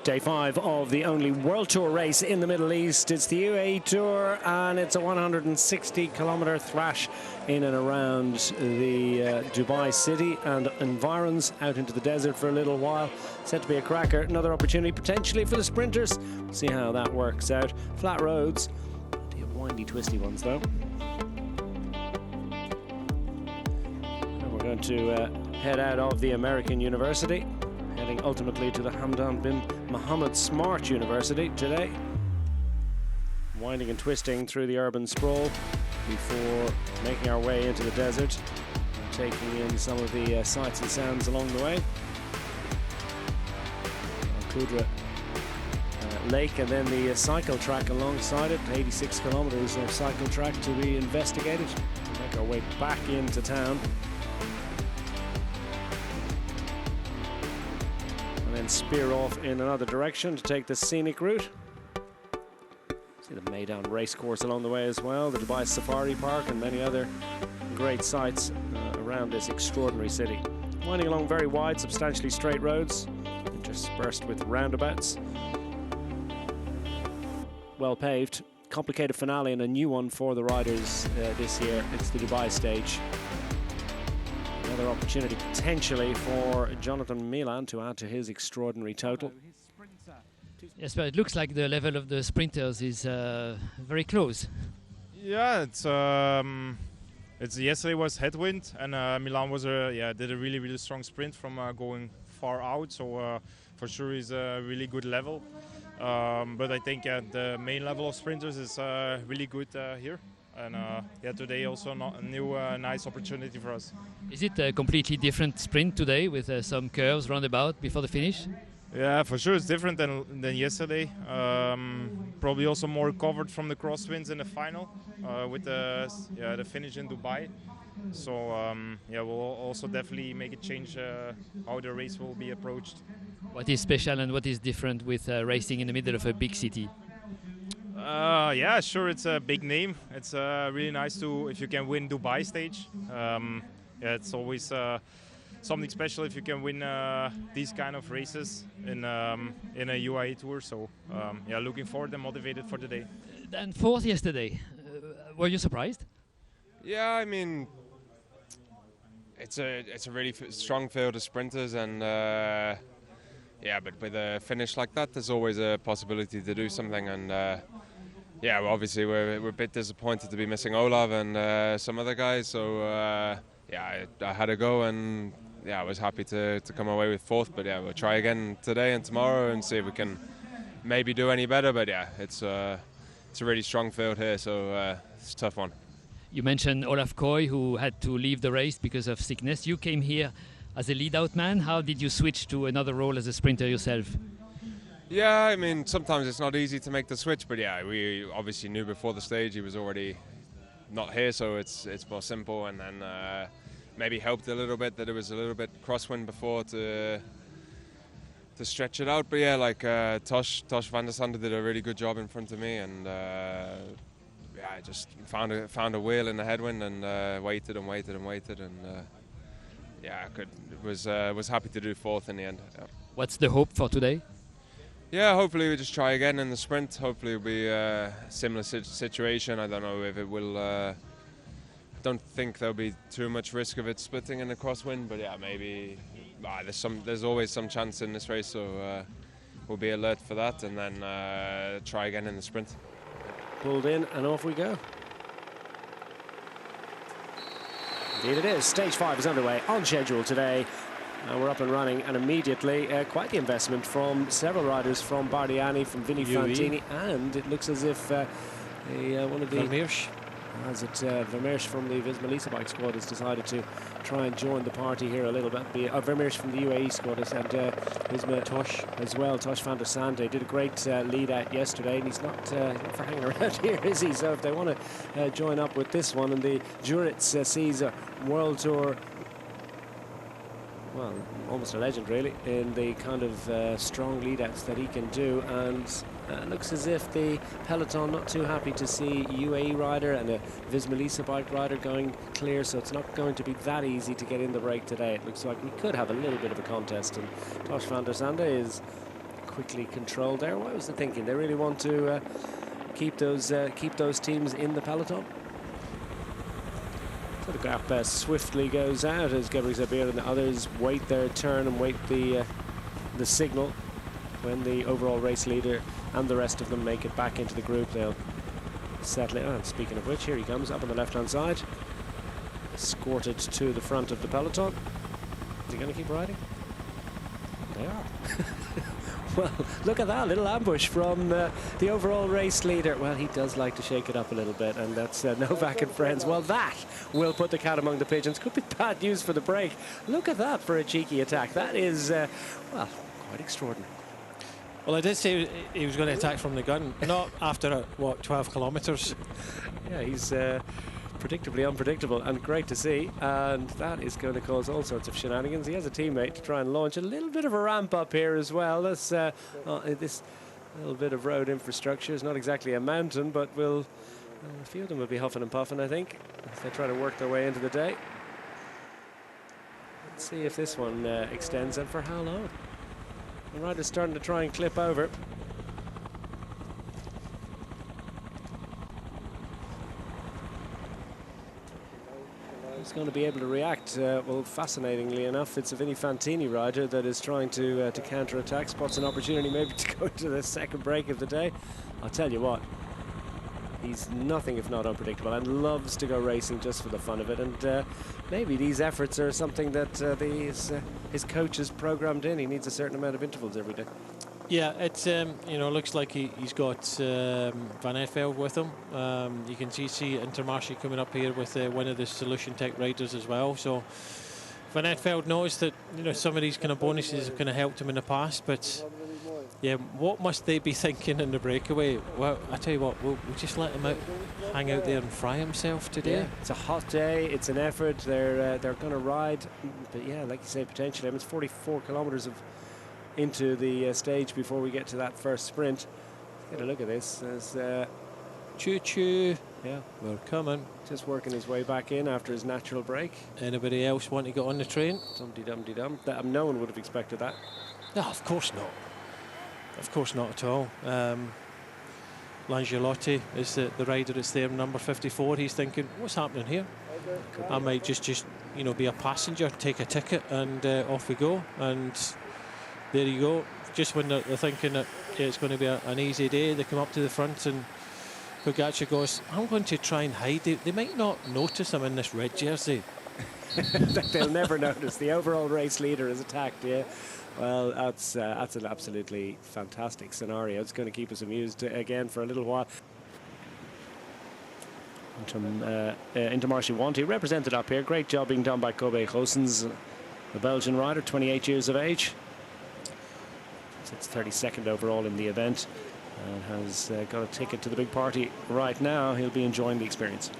Day 5 of the only World Tour race in the Middle East. It's the UAE Tour, and it's a 160-kilometre thrash in and around the Dubai city and environs, out into the desert for a little while. Set to be a cracker. Another opportunity potentially for the sprinters. We'll see how that works out. Flat roads, plenty of windy, twisty ones though. And we're going to head out of the American University, heading ultimately to the Hamdan bin Mohammed Smart University today. Winding and twisting through the urban sprawl before making our way into the desert and taking in some of the sights and sounds along the way. Al-Qudra Lake, and then the cycle track alongside it. 86 kilometers of cycle track to be investigated. Make our way back into town. And then spear off in another direction to take the scenic route. See the Maidan racecourse along the way as well, the Dubai Safari Park, and many other great sights around this extraordinary city. Winding along very wide, substantially straight roads, interspersed with roundabouts. Well paved. Complicated finale and a new one for the riders this year. It's the Dubai stage. Another opportunity potentially for Jonathan Milan to add to his extraordinary total. Yes, but it looks like the level of the sprinters is very close. Yeah, it's yesterday was headwind, and Milan was did a really strong sprint from going far out. So for sure is a really good level. But I think the main level of sprinters is really good here. And today also a new nice opportunity for us. Is it a completely different sprint today with some curves roundabout before the finish? Yeah, for sure it's different than yesterday. Probably also more covered from the crosswinds in the final with the finish in Dubai. So we'll also definitely make a change how the race will be approached. What is special and what is different with racing in the middle of a big city? Yeah, sure, it's a big name. It's really nice if you can win Dubai stage. It's always something special if you can win these kind of races in a UAE tour. So looking forward and motivated for the day. And fourth yesterday, were you surprised? Yeah, I mean, it's a really strong field of sprinters, and but with a finish like that, there's always a possibility to do something. And well, obviously we're a bit disappointed to be missing Olav and some other guys. So I had to go, and I was happy to come away with fourth. But we'll try again today and tomorrow and see if we can maybe do any better. But it's a really strong field here, so it's a tough one. You mentioned Olaf Koy, who had to leave the race because of sickness. You came here as a lead-out man. How did you switch to another role as a sprinter yourself? Yeah, I mean, sometimes it's not easy to make the switch, but we obviously knew before the stage he was already not here, so it's more simple. And then maybe helped a little bit that it was a little bit crosswind before to stretch it out. But Tosh van der Sande did a really good job in front of me, and I just found a wheel in the headwind and waited, and was happy to do fourth in the end. Yeah. What's the hope for today? Yeah, hopefully we just try again in the sprint. Hopefully it'll be a similar situation. I don't know if it will. I don't think there'll be too much risk of it splitting in the crosswind, but maybe there's always some chance in this race, so we'll be alert for that, and then try again in the sprint. Pulled in and off we go. Indeed it is. Stage 5 is underway on schedule today. We're up and running, and immediately quite the investment from several riders, from Bardiani, from Vinny Fantini, and it looks as if one of the Vermeersch from the Visma bike squad has decided to try and join the party here a little bit. Vermeersch from the UAE squad and Visma Tosh as well. Tosh van der Sande did a great lead out yesterday, and he's not for hanging around here, is he? So if they want to join up with this one, and the Juritz sees a World Tour, well, almost a legend really, in the kind of strong lead-outs that he can do, and looks as if the peloton not too happy to see UAE rider and a Visma bike rider going clear, so it's not going to be that easy to get in the break today. It looks like we could have a little bit of a contest, and Tosh van der Sande is quickly controlled there. What was the thinking? They really want to keep those teams in the peloton. So the gap swiftly goes out as Gabriel Zabir and the others wait their turn and wait the signal. When the overall race leader and the rest of them make it back into the group, they'll settle in. And speaking of which, here he comes up on the left-hand side, escorted to the front of the peloton. Is he going to keep riding? They are. Well, look at that little ambush from the overall race leader. Well, he does like to shake it up a little bit, and that's Novak and friends. Well, that will put the cat among the pigeons. Could be bad news for the break. Look at that for a cheeky attack. That is, well, quite extraordinary. Well, I did say he was going to attack from the gun, not after, what, 12 kilometres? Yeah, he's predictably unpredictable and great to see, and that is going to cause all sorts of shenanigans. He has a teammate to try and launch a little bit of a ramp up here as well. This little bit of road infrastructure is not exactly a mountain, but a few of them will be huffing and puffing, I think, as they try to work their way into the day. Let's see if this one extends, and for how long. The rider's starting to try and clip over. He's going to be able to react. Well, fascinatingly enough, it's a Vinny Fantini rider that is trying to counter-attack, spots an opportunity maybe to go to the second break of the day. I'll tell you what, he's nothing if not unpredictable and loves to go racing just for the fun of it. And maybe these efforts are something that his coach has programmed in. He needs a certain amount of intervals every day. Yeah, it's looks like he's got Van Etveld with him. You can see Intermarché coming up here with one of the Solution Tech riders as well. So Van Etveld knows that some of these kind of bonuses have kind of helped him in the past, but yeah, what must they be thinking in the breakaway? Well, I tell you what, we'll just let him hang out there and fry himself today. Yeah, it's a hot day, it's an effort. They're going to ride, but yeah, like you say, potentially. I mean, it's 44 kilometres into the stage before we get to that first sprint. Get a look at this. There's choo-choo. Yeah, we're coming. Just working his way back in after his natural break. Anybody else want to get on the train? Dum-de-dum-de-dum. No one would have expected that. No, of course not. Of course not at all. Langelotti is the rider that's there, number 54. He's thinking, what's happening here? I might just be a passenger, take a ticket, and off we go. And there you go. Just when they're thinking that it's going to be an easy day, they come up to the front and Pogačar goes, I'm going to try and hide it. They might not notice I'm in this red jersey. They'll never notice. The overall race leader is attacked, yeah. Well, that's an absolutely fantastic scenario. It's going to keep us amused again for a little while. Intermarché Wanty represented up here. Great job being done by Kobe Goossens, the Belgian rider, 28 years of age. It's 32nd overall in the event and has got a ticket to the big party right now. He'll be enjoying the experience.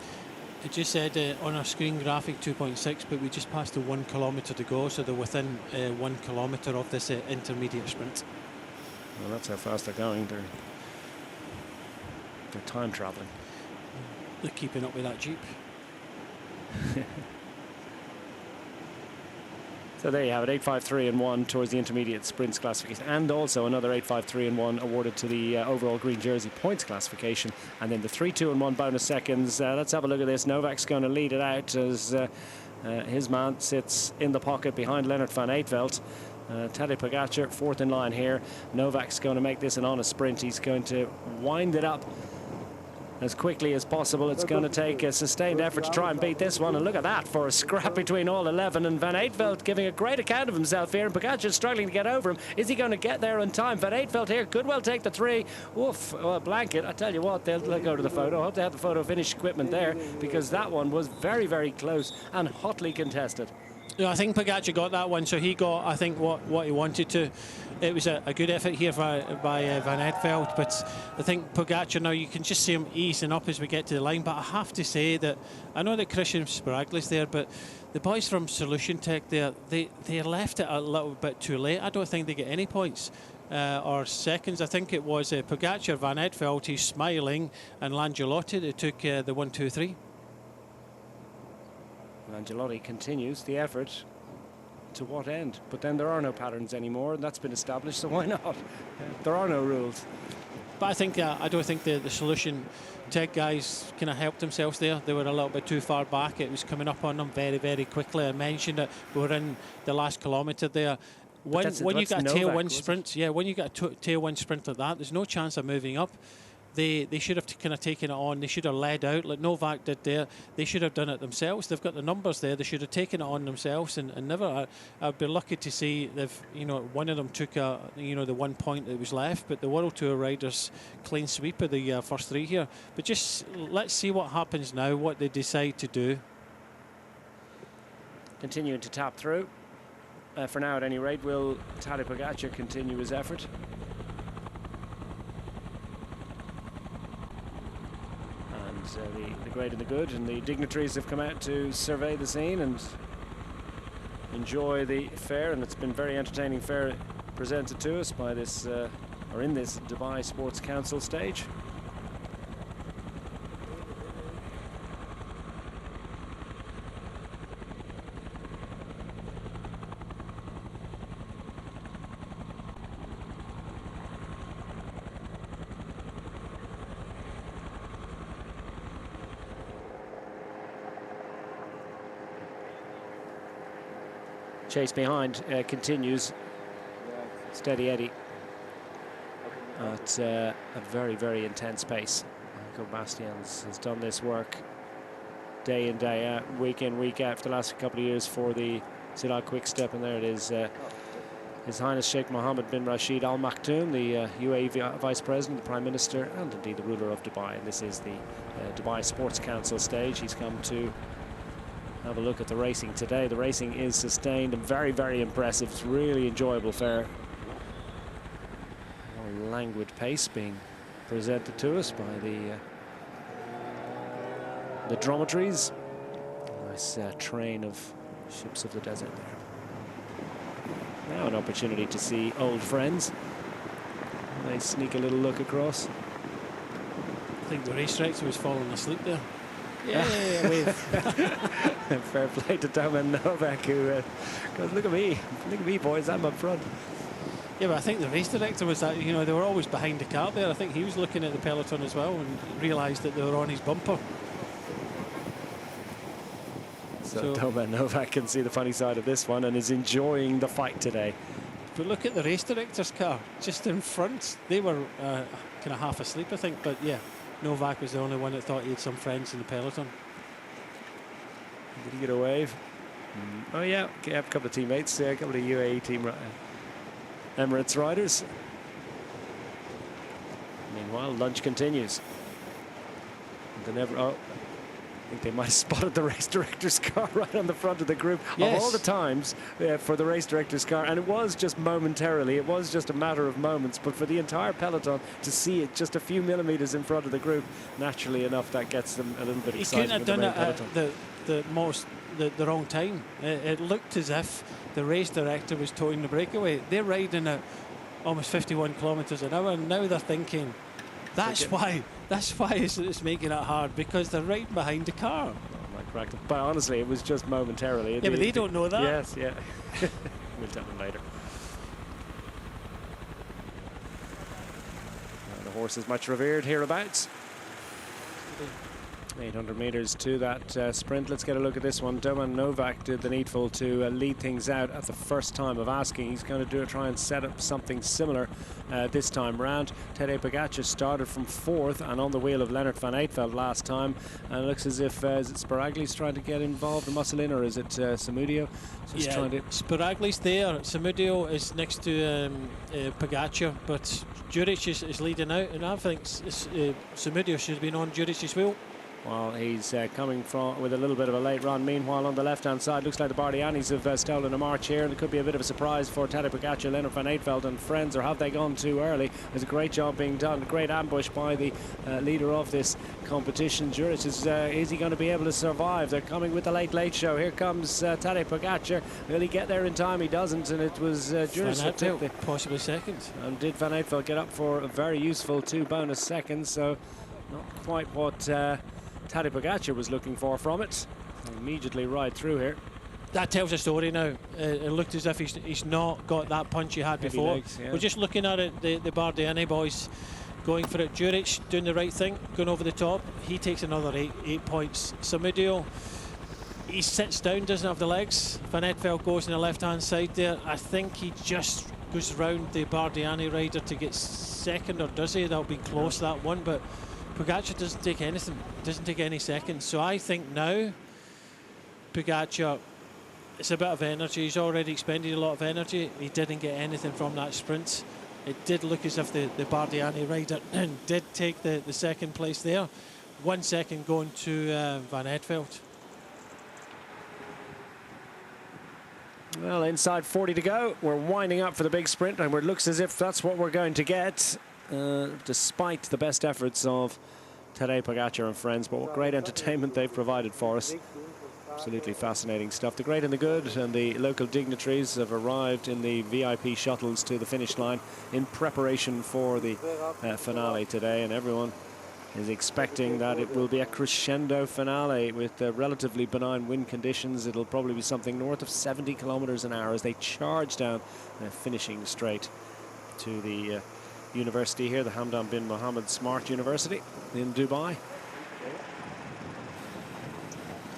It just said on our screen graphic 2.6, but we just passed the 1 kilometre to go, so they're within 1 kilometre of this intermediate sprint. Well, that's how fast they're going. They're time travelling. They're keeping up with that Jeep. So there you have it, 8.53 and 1 towards the intermediate sprints classification, and also another 8.53 and 1 awarded to the overall green jersey points classification, and then the 3.2 and 1 bonus seconds. Let's have a look at this. Novak's going to lead it out as his man sits in the pocket behind Lennart van Eetvelt. Tadej Pogačar fourth in line here. Novak's going to make this an honest sprint. He's going to wind it up as quickly as possible. It's going to take a sustained effort to try and beat this one, and look at that for a scrap between all 11, and Van Eetvelt giving a great account of himself here, and Pogačar struggling to get over him. Is he going to get there in time? Van Eetvelt here could well take the 3. Oof, well, blanket. I tell you what, they'll go to the photo. I hope they have the photo finish equipment there, because that one was very, very close and hotly contested. Yeah, I think Pogačar got that one, so he got, I think, what he wanted to. It was a good effort here by Van Eetvelt, but I think Pogačar now, you can just see him easing up as we get to the line. But I have to say that I know that Christian Spragli's there, but the boys from Solution Tech there, they left it a little bit too late. I don't think they get any points or seconds. I think it was Pogačar, Van Eetvelt, he's smiling, and Langelotti, they took the 1, 2, 3. Angelotti continues the effort. to what end? But then there are no patterns anymore, and that's been established, so why not? There are no rules. But I don't think the solution, tech guys kind of helped themselves there. They were a little bit too far back. It was coming up on them very, very quickly. I mentioned it. We were in the last kilometre there. When you get a tailwind sprint, when you get a tailwind sprint like that, there's no chance of moving up. They should have kind of taken it on. They should have led out like Novak did there. They should have done it themselves. They've got the numbers there. They should have taken it on themselves and never. I'd be lucky to see if one of them took the 1 point that was left. But the World Tour riders clean sweep of the first three here. But just let's see what happens now. What they decide to do. Continuing to tap through. For now, at any rate, will Tadej Pogačar continue his effort? The great and the good and the dignitaries have come out to survey the scene and enjoy the fair, and it's been very entertaining fair presented to us by this or in this Dubai Sports Council stage. Chase behind continues. Steady Eddie at a very, very intense pace. Michael Bastians has done this work day in, day out, week in, week out for the last couple of years for the Silal Quick Step, and there it is. His Highness Sheikh Mohammed bin Rashid Al Maktoum, the UAE Vice President, the Prime Minister, and indeed the ruler of Dubai. And this is the Dubai Sports Council stage. He's come to have a look at the racing today. The racing is sustained and very, very impressive. It's really enjoyable fair. A languid pace being presented to us by the dromedaries. Nice train of ships of the desert there. Now an opportunity to see old friends. They sneak a little look across. I think the race director was falling asleep there. Yeah, wave. Fair play to Domen Novak, who goes, look at me, boys, I'm up front. Yeah, but I think the race director was that, they were always behind the car there. I think he was looking at the peloton as well and realised that they were on his bumper. So Domen Novak can see the funny side of this one and is enjoying the fight today. But look at the race director's car, just in front. They were kind of half asleep, I think, but yeah. Novak was the only one that thought he had some friends in the peloton. Did he get a wave? Oh yeah, a couple of teammates, a couple of UAE team Emirates riders. Meanwhile, lunch continues. I think they might have spotted the race director's car right on the front of the group. Yes. Of all the times for the race director's car, and it was just momentarily, it was just a matter of moments, but for the entire peloton to see it just a few millimeters in front of the group, naturally enough, that gets them a little bit excited. He couldn't have done it at the wrong time. It looked as if the race director was towing the breakaway. They're riding at almost 51 kilometers an hour, and now they're thinking, that's why it's making it hard, because they're right behind the car. Correct. But honestly, it was just momentarily. Yeah, but they don't know that. Yes, yeah. We'll tell them later. The horse is much revered hereabouts. 800 metres to that sprint. Let's get a look at this one. Domen Novak did the needful to lead things out at the first time of asking. He's going to try and set up something similar this time round. Tadej Pogačar started from fourth and on the wheel of Lennart van Eetveld last time. And it looks as if is it Sparagli's trying to get involved and muscle in, or is it Samudio? Yeah, Sparagli's there. Samudio is next to Pogačar, but Juric is leading out, and I think Samudio should have been on Juric's wheel. Well, he's coming from with a little bit of a late run. Meanwhile, on the left-hand side, looks like the Bardianis have stolen a march here, and it could be a bit of a surprise for Tadej Pogačar, Lennart van Eetveld and friends, or have they gone too early? There's a great job being done, a great ambush by the leader of this competition. Juric is he going to be able to survive? They're coming with the late show. Here comes Tadej Pogačar. Will he get there in time? He doesn't, and it was Juric that took the possibly second. And did Van Eetveld get up for a very useful 2 bonus seconds? So not quite what Tadej Pogačar was looking for from it. Immediately right through here. That tells a story now. It looked as if he's not got that punch he had before. Legs, yeah. We're just looking at it, the Bardiani boys going for it. Juric doing the right thing, going over the top. He takes another eight points. Samudio, he sits down, doesn't have the legs. Van Etveld goes on the left-hand side there. I think he just goes round the Bardiani rider to get second, or does he? That'll be close, that one. But Pogacar doesn't take anything, doesn't take any seconds. So I think now Pogacar, it's a bit of energy. He's already expended a lot of energy. He didn't get anything from that sprint. It did look as if the Bardiani rider did take the second place there. 1 second going to Van Etveld. Well, inside 40 to go. We're winding up for the big sprint, and it looks as if that's what we're going to get, despite the best efforts of Tadej Pogacar and friends. But what great entertainment they've provided for us. Absolutely fascinating stuff. The great and the good and the local dignitaries have arrived in the VIP shuttles to the finish line in preparation for the finale today, and everyone is expecting that it will be a crescendo finale with relatively benign wind conditions. It'll probably be something north of 70 kilometers an hour as they charge down, finishing straight to the university here, the Hamdan bin Mohammed Smart University in Dubai.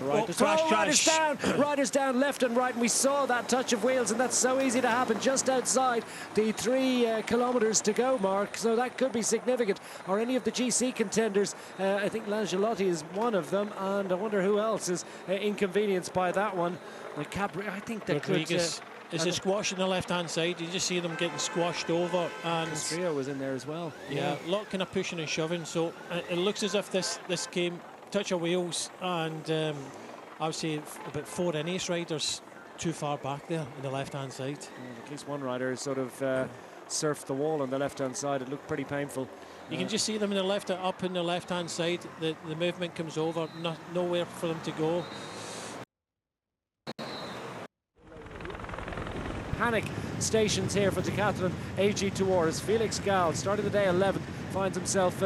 Riders down left and right, and we saw that touch of wheels, and that's so easy to happen just outside the 3 kilometers to go mark, so that could be significant. Or any of the GC contenders, I think Langelotti is one of them, and I wonder who else is inconvenienced by that one. I think that Rodriguez is a squash on the left-hand side. You just see them getting squashed over, and Castrillo was in there as well. Yeah, a lot kind of pushing and shoving, so it looks as if this came touch of wheels, and I would say about 4 Ineos riders too far back there on the left-hand side. At least one rider sort of surfed the wall on the left-hand side. It looked pretty painful. You can just see them in the up in the left-hand side. The movement comes over, nowhere for them to go. Panic stations here for Decathlon AG Tours. Felix Gall, starting the day 11th, finds himself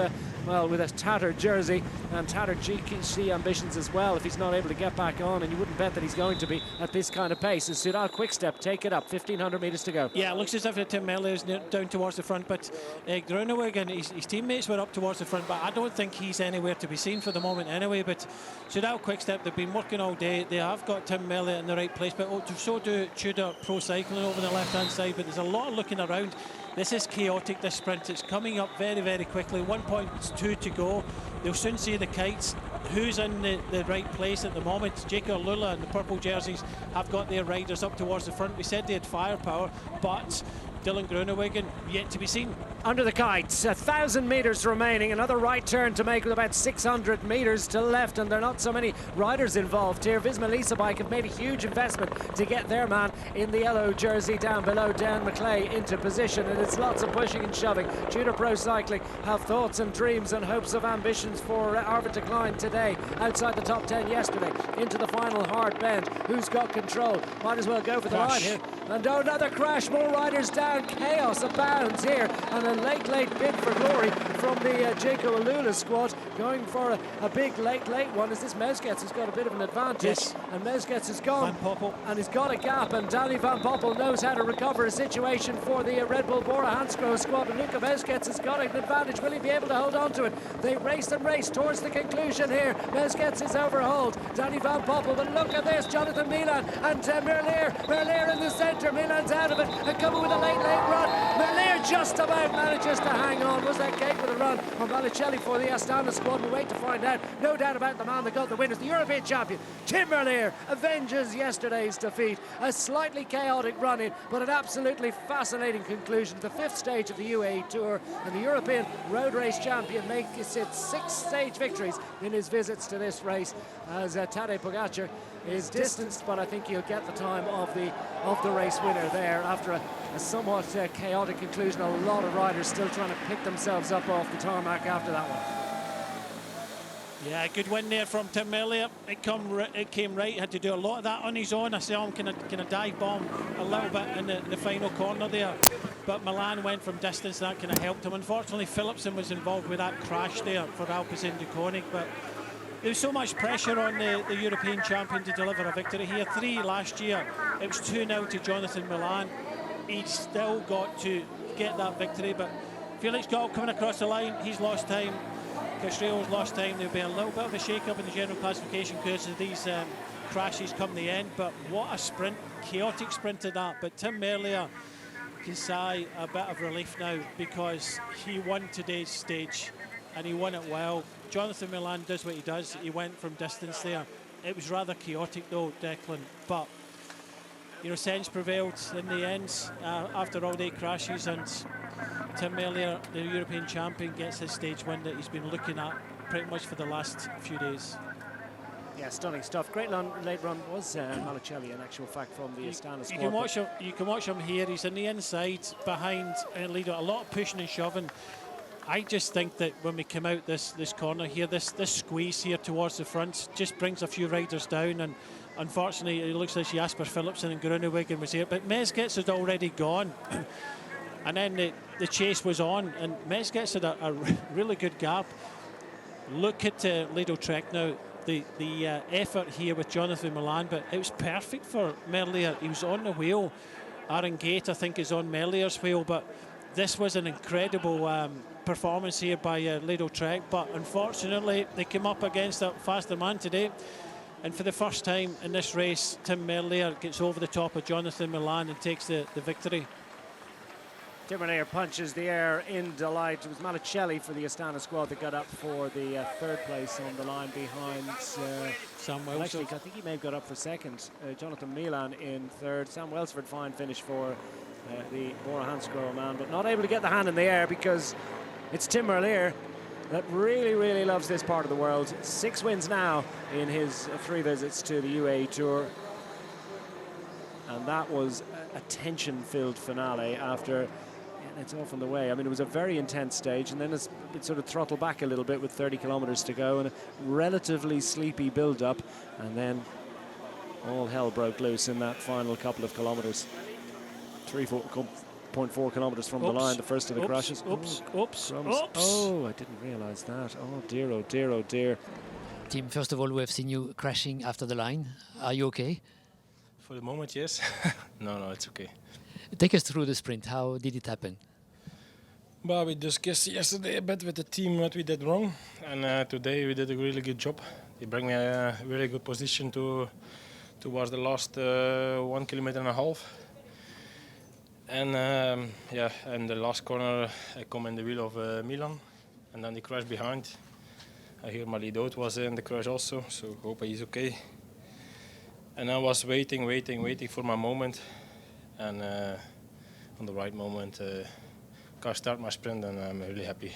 well, with a tattered jersey and tattered GC ambitions as well, if he's not able to get back on, and you wouldn't bet that he's going to be at this kind of pace. As Soudal Quickstep take it up, 1,500 metres to go. Yeah, it looks as if Tim Merlier is down towards the front, but Groenewegen, his teammates were up towards the front, but I don't think he's anywhere to be seen for the moment anyway. But Soudal Quickstep, they've been working all day. They have got Tim Merlier in the right place, but so do Tudor Pro Cycling over the left-hand side. But there's a lot of looking around. This is chaotic, this sprint. It's coming up very, very quickly. 1.2 to go. They'll soon see the kites. Who's in the right place at the moment? Jacob Lula and the purple jerseys have got their riders up towards the front. We said they had firepower, but Dylan Groenewegen yet to be seen. Under the kites, 1,000 metres remaining, another right turn to make with about 600 metres to left, and there are not so many riders involved here. Visma Lease Bike have made a huge investment to get their man in the yellow jersey down below, Dan McClay, into position, and it's lots of pushing and shoving. Tudor Pro Cycling have thoughts and dreams and hopes of ambitions for Arvid de Klein today, outside the top 10 yesterday, into the final hard bend. Who's got control? Might as well go for the line here. And another crash, more riders down, chaos abounds here, and a late bid for glory from the Jaco Alula squad, going for a big late one. Is this Mezgets who's got a bit of an advantage? Yes. And Mezgets is gone. Van Poppel. And he's got a gap, and Danny Van Poppel knows how to recover a situation for the Red Bull Bora Hansgrohe squad, and Luca Mezgets has got an advantage. Will he be able to hold on to it? They race towards the conclusion here. Mezgets is overhauled. Danny Van Poppel, but look at this, Jonathan Milan and Merlier in the centre. Milan's out of it and coming with a late run. Merlier just about manages to hang on. Was that Gate with a run on Valicelli for the Astana squad? We'll wait to find out. No doubt about the man that got the win is the European champion. Tim Merlier avenges yesterday's defeat. A slightly chaotic run-in, but an absolutely fascinating conclusion to the 5th stage of the UAE Tour, and the European road race champion makes it 6 stage victories in his visits to this race, as Tadej Pogacar is distanced, but I think he'll get the time of the race winner there after a somewhat chaotic conclusion. A lot of riders still trying to pick themselves up off the tarmac after that one. Yeah, good win there from Tim Merlier. It came right. Had to do a lot of that on his own. I saw him kind of dive bomb a little bit in the final corner there, but Milan went from distance. That kind of helped him. Unfortunately, Philipsen was involved with that crash there for Alpecin de Koning, but There's so much pressure on the European champion to deliver a victory here. 3 last year. It was 2-0 to Jonathan Milan. He's still got to get that victory, but Felix Gall coming across the line, he's lost time. Castrillo's lost time. There'll be a little bit of a shake-up in the general classification because of these crashes come the end, but what a sprint, chaotic sprint to that. But Tim Merlier can sigh a bit of relief now because he won today's stage and he won it well. Jonathan Milan does what he does. He went from distance there. It was rather chaotic though, Declan, but you know, sense prevailed in the end after all day crashes, and Tim Merlier, the European champion, gets his stage win that he's been looking at pretty much for the last few days. Yeah, stunning stuff. Great late run was Malicelli, in actual fact, from the Astana squad. You can watch him here. He's on the inside behind leader. A lot of pushing and shoving. I just think that when we come out this corner here, this squeeze here towards the front just brings a few riders down, and unfortunately it looks like Jasper Philipsen and Groenewegen was here, but Mezgets had already gone. And then the chase was on, and Mezgets had a really good gap. Look at Lido Trek now. The effort here with Jonathan Milan, but it was perfect for Merlier. He was on the wheel. Aaron Gate, I think, is on Merlier's wheel, but this was an incredible performance here by Lido Trek, but unfortunately they came up against a faster man today, and for the first time in this race, Tim Merlier gets over the top of Jonathan Milan and takes the victory. Tim Merlier punches the air in delight. It was Malicelli for the Astana squad that got up for the third place on the line behind Sam well, actually, Welsford. I think he may have got up for second. Jonathan Milan in third. Sam Welsford, fine finish for the Bora Hansgrohe man, but not able to get the hand in the air because it's Tim Merlier that really loves this part of the world. 6 wins now in his 3 visits to the UAE Tour. And that was a tension-filled finale after... It's off on the way. I mean, it was a very intense stage, and then it sort of throttled back a little bit with 30 kilometers to go and a relatively sleepy build-up, and then all hell broke loose in that final couple of kilometers. 3.4 kilometers from the line, the first of the crashes. Oops. Oh, I didn't realize that. Oh dear, oh dear, oh dear. Tim, first of all, we have seen you crashing after the line. Are you okay? For the moment, yes. No, it's okay. Take us through the sprint. How did it happen? Well, we discussed yesterday a bit with the team what we did wrong, and today we did a really good job. They bring me a really good position towards the last 1.5 kilometers. And in the last corner, I come in the wheel of Milan, and then they crash behind. I hear my lead out was in the crash also, so hope he's okay. And I was waiting for my moment. And on the right moment, I start my sprint, and I'm really happy.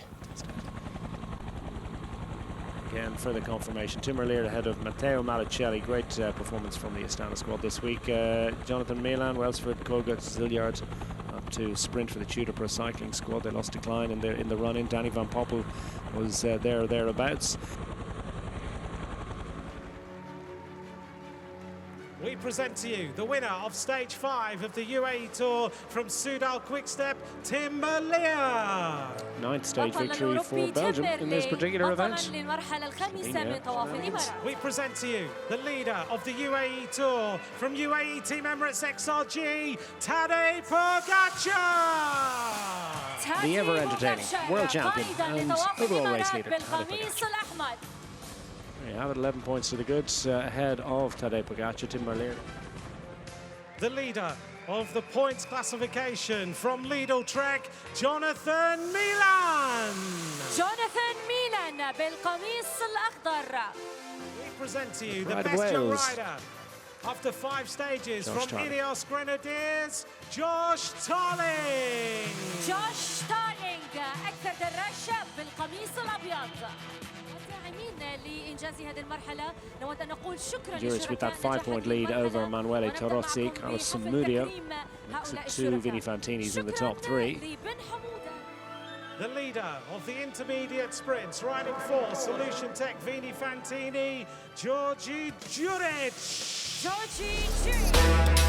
Again, further confirmation. Tim Merlier ahead of Matteo Malicelli. Great performance from the Astana squad this week. Jonathan Milan, Welsford, Koga, Zilliard up to sprint for the Tudor Pro Cycling squad. They lost decline in the run-in. Danny Van Poppel was there or thereabouts. We present to you the winner of Stage 5 of the UAE Tour from Soudal Quickstep, Tim Merlier. 9th stage victory for Belgium in this particular event. We present to you the leader of the UAE Tour from UAE Team Emirates XRG, Tadej Pogacar. The ever-entertaining world champion and overall race leader, Tadej Pogacar. There you have it, 11 points to the goods ahead of Tadej Pogacar, Tim Merlier. The leader of the points classification from Lidl Trek, Jonathan Milan. Jonathan Milan بالقميص الأخضر. We present to you the Pride of best young Wales. rider after 5 stages Josh from Tarling. Ineos Grenadiers, Josh Tarling. جوش تارينغ أكثر دراج شاب بالقميص الأبيض. لإنجاز هذه المرحلة نود أن نقول شكرا Juris with that 5-point lead over Emanuele Torozzi. Carlos Samudio makes it 2 Vini Fantinis in the top 3. The leader of the intermediate sprints, riding for Solution Tech Vini Fantini, Georgi Juric. Georgi Juric.